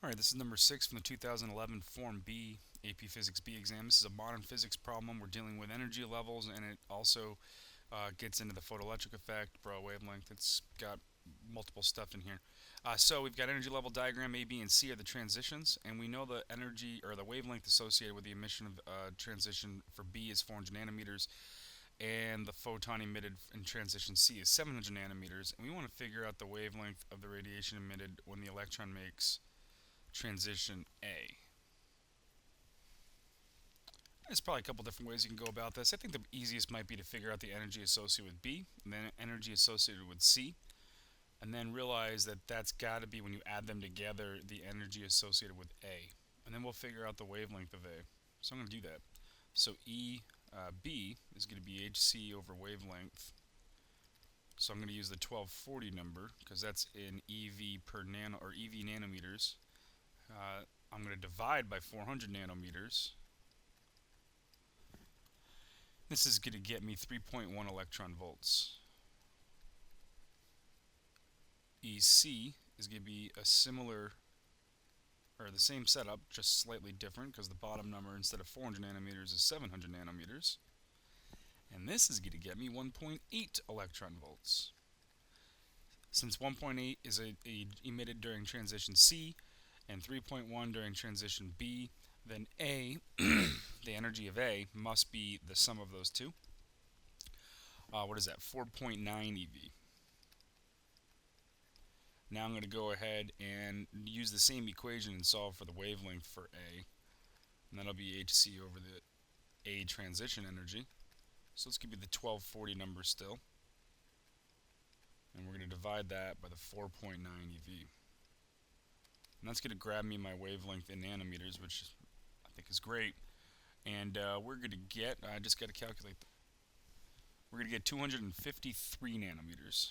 Alright, this is number 6 from the 2011 Form B AP Physics B exam. This is a modern physics problem. We're dealing with energy levels, and it also gets into the photoelectric effect, wavelength. It's got multiple stuff in here. So we've got energy level diagram. A, B, and C are the transitions, and we know the energy or the wavelength associated with the emission of transition for B is 400 nanometers, and the photon emitted in transition C is 700 nanometers. And we want to figure out the wavelength of the radiation emitted when the electron makes transition A. There's probably a couple different ways you can go about this. I think the easiest might be to figure out the energy associated with B, and then energy associated with C, and then realize that that's got to be, when you add them together, the energy associated with A. And then we'll figure out the wavelength of A. So I'm going to do that. So B is going to be hc over wavelength. So I'm going to use the 1240 number because that's in EV per nano, or EV nanometers. I'm going to divide by 400 nanometers. This is going to get me 3.1 electron volts. EC is going to be a similar, or the same setup, just slightly different because the bottom number instead of 400 nanometers is 700 nanometers. And this is going to get me 1.8 electron volts. Since 1.8 is emitted during transition C and 3.1 during transition B, then A, the energy of A, must be the sum of those two. What is that? 4.9 eV. Now I'm going to go ahead and use the same equation and solve for the wavelength for A. And that'll be hc over the A transition energy. So let's give you the 1240 number still. And we're going to divide that by the 4.9 eV. And that's going to grab me my wavelength in nanometers, which I think is great. And we're going to get, I just got to calculate, we're going to get 253 nanometers.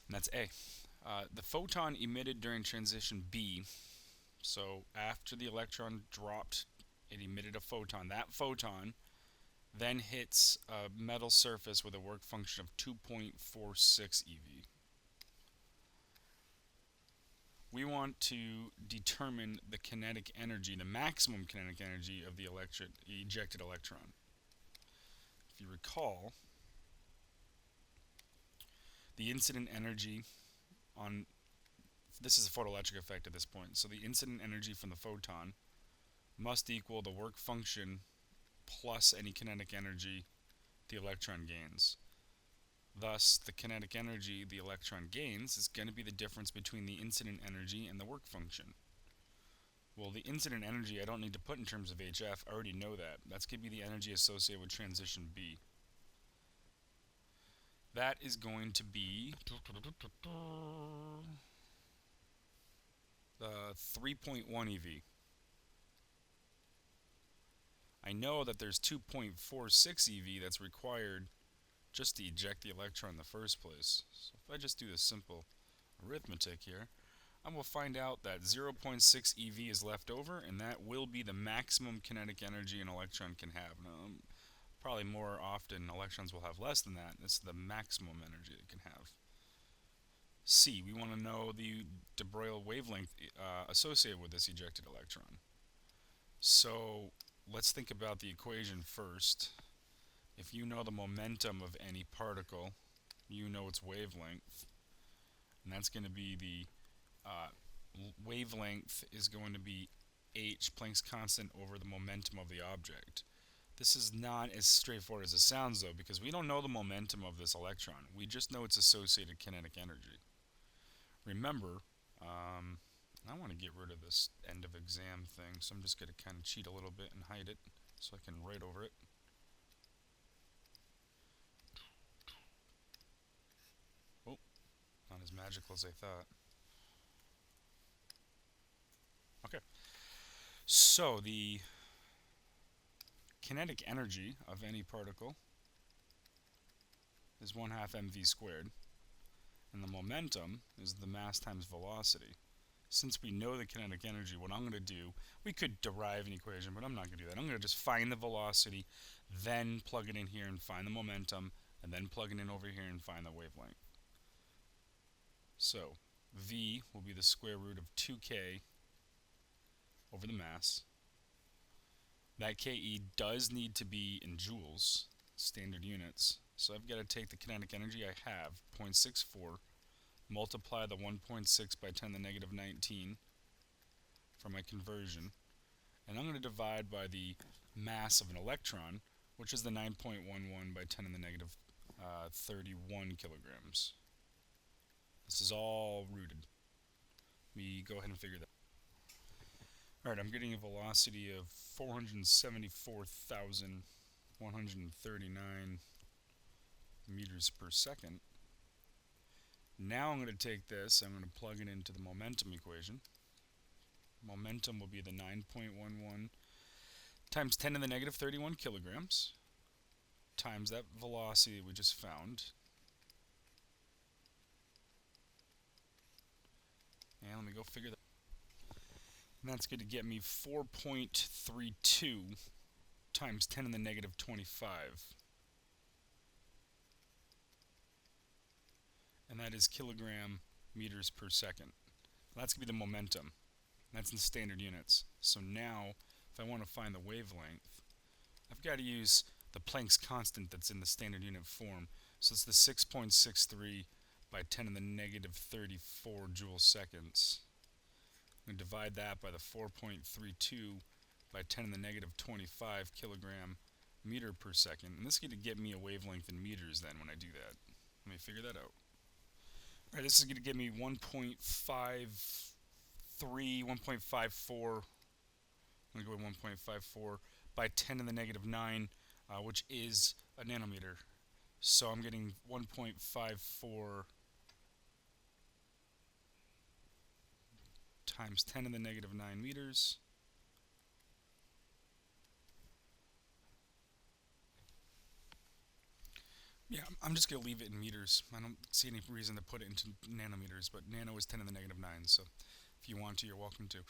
And that's A. The photon emitted during transition B, so after the electron dropped, it emitted a photon. That photon then hits a metal surface with a work function of 2.46 eV. We want to determine the kinetic energy, the maximum kinetic energy of the ejected electron. If you recall, the incident energy on, this is a photoelectric effect at this point, so the incident energy from the photon must equal the work function plus any kinetic energy the electron gains. Thus, the kinetic energy the electron gains is going to be the difference between the incident energy and the work function. Well, the incident energy I don't need to put in terms of HF, I already know that. That's going to be the energy associated with transition B. That is going to be 3.1 eV. I know that there's 2.46 eV that's required just to eject the electron in the first place. So if I just do this simple arithmetic here, I will find out that 0.6 eV is left over, and that will be the maximum kinetic energy an electron can have. Now, probably more often electrons will have less than that. It's the maximum energy it can have. C, we want to know the de Broglie wavelength associated with this ejected electron. So let's think about the equation first. If you know the momentum of any particle, you know its wavelength. And that's going to be the wavelength is going to be h, Planck's constant, over the momentum of the object. This is not as straightforward as it sounds, though, because we don't know the momentum of this electron. We just know its associated kinetic energy. Remember, I want to get rid of this end of exam thing, so I'm just going to kind of cheat a little bit and hide it so I can write over it. Oh, not as magical as I thought. Okay, so the kinetic energy of any particle is 1/2 mv squared, and the momentum is the mass times velocity. Since we know the kinetic energy, what I'm going to do, we could derive an equation, but I'm not going to do that. I'm going to just find the velocity, then plug it in here and find the momentum, and then plug it in over here and find the wavelength. So V will be the square root of 2K over the mass. That KE does need to be in joules, standard units. So I've got to take the kinetic energy I have, 0.64, multiply the 1.6 by 10 to the negative 19 for my conversion, and I'm going to divide by the mass of an electron, which is the 9.11 by 10 to the negative 31 kilograms. This is all rooted. We go ahead and figure that. Alright, I'm getting a velocity of 474,139 meters per second. Now I'm going to take this, I'm going to plug it into the momentum equation. Momentum will be the 9.11 times 10 to the negative 31 kilograms times that velocity we just found. And let me go figure that. And that's going to get me 4.32 times 10 to the negative 25. And that is kilogram meters per second. That's going to be the momentum. That's in standard units. So now, if I want to find the wavelength, I've got to use the Planck's constant that's in the standard unit form. So it's the 6.63 by 10 to the negative 34 joule seconds. I'm going to divide that by the 4.32 by 10 to the negative 25 kilogram meter per second. And this is going to get me a wavelength in meters then when I do that. Let me figure that out. Alright, this is going to give me 1.53, 1.54. I'm going to go with 1.54 by 10 to the negative 9, which is a nanometer. So I'm getting 1.54 times 10 to the negative 9 meters. Yeah, I'm just going to leave it in meters. I don't see any reason to put it into nanometers, but nano is 10 to the negative 9, so if you want to, you're welcome to.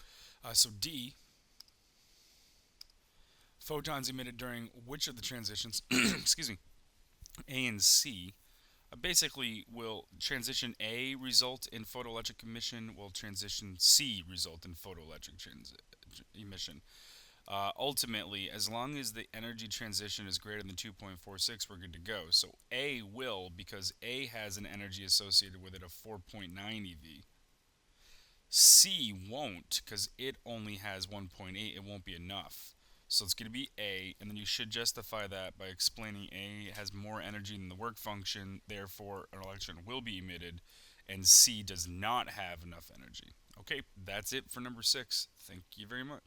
So D, photons emitted during which of the transitions, excuse me, A and C, basically will transition A result in photoelectric emission, will transition C result in photoelectric emission. Ultimately, as long as the energy transition is greater than 2.46, we're good to go. So A will, because A has an energy associated with it of 4.9 eV. C won't, because it only has 1.8. It won't be enough. So it's going to be A, and then you should justify that by explaining A has more energy than the work function, therefore an electron will be emitted, and C does not have enough energy. Okay, that's it for number 6. Thank you very much.